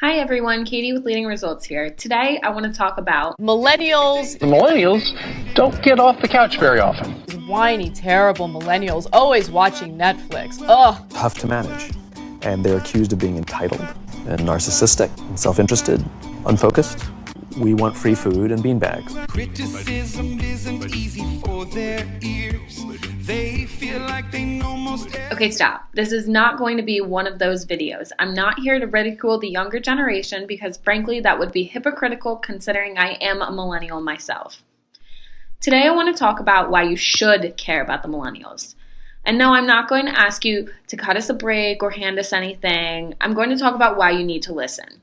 Hi everyone, Katie with Leading Results here. Today I want to talk about Millennials. The millennials don't get off the couch very often. Whiny, terrible millennials, always watching Netflix. Ugh. Tough to manage, and they're accused of being entitled and narcissistic and self-interested, unfocused. We want free food and beanbags. Criticism isn't easy for their ears. They feel like they know most. Okay, stop. This is not going to be one of those videos. I'm not here to ridicule the younger generation because frankly that would be hypocritical considering I am a millennial myself. Today I want to talk about why you should care about the millennials. And no, I'm not going to ask you to cut us a break or hand us anything. I'm going to talk about why you need to listen.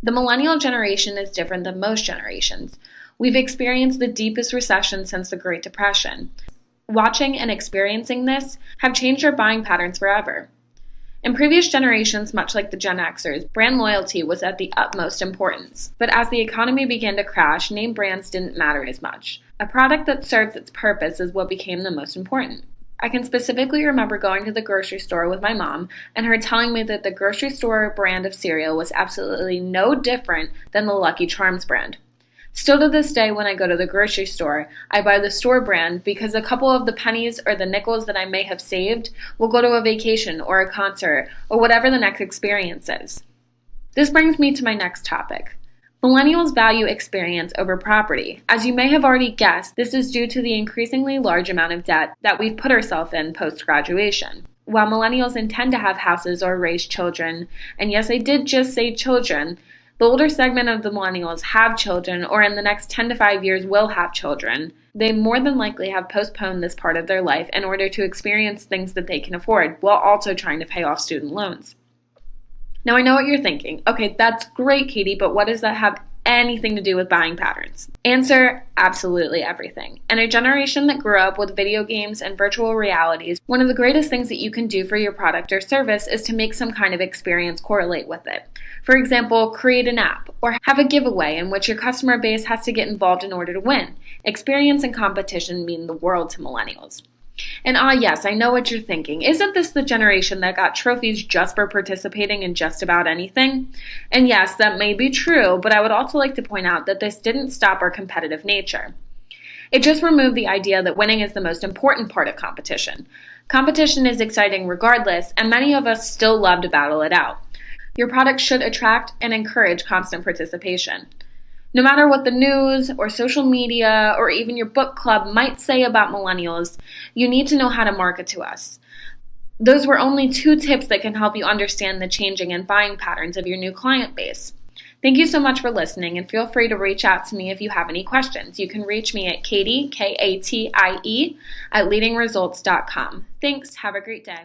The millennial generation is different than most generations. We've experienced the deepest recession since the Great Depression. Watching and experiencing this have changed our buying patterns forever. In previous generations, much like the Gen Xers, brand loyalty was at the utmost importance. But as the economy began to crash, name brands didn't matter as much. A product that serves its purpose is what became the most important. I can specifically remember going to the grocery store with my mom and her telling me that the grocery store brand of cereal was absolutely no different than the Lucky Charms brand. Still to this day, when I go to the grocery store, I buy the store brand because a couple of the pennies or the nickels that I may have saved will go to a vacation or a concert or whatever the next experience is. This brings me to my next topic. Millennials value experience over property. As you may have already guessed, this is due to the increasingly large amount of debt that we've put ourselves in post-graduation. While millennials intend to have houses or raise children, and yes, I did just say children, the older segment of the millennials have children or in the next 10 to 5 years will have children. They more than likely have postponed this part of their life in order to experience things that they can afford while also trying to pay off student loans. Now I know what you're thinking. Okay, that's great, Katie, but what does that have anything to do with buying patterns? Answer, absolutely everything. In a generation that grew up with video games and virtual realities, one of the greatest things that you can do for your product or service is to make some kind of experience correlate with it. For example, create an app or have a giveaway in which your customer base has to get involved in order to win. Experience and competition mean the world to millennials. And yes, I know what you're thinking. Isn't this the generation that got trophies just for participating in just about anything? And yes, that may be true, but I would also like to point out that this didn't stop our competitive nature. It just removed the idea that winning is the most important part of competition. Competition is exciting regardless, and many of us still love to battle it out. Your product should attract and encourage constant participation. No matter what the news or social media or even your book club might say about millennials, you need to know how to market to us. Those were only 2 tips that can help you understand the changing and buying patterns of your new client base. Thank you so much for listening, and feel free to reach out to me if you have any questions. You can reach me at Katie, Katie, @leadingresults.com. Thanks. Have a great day.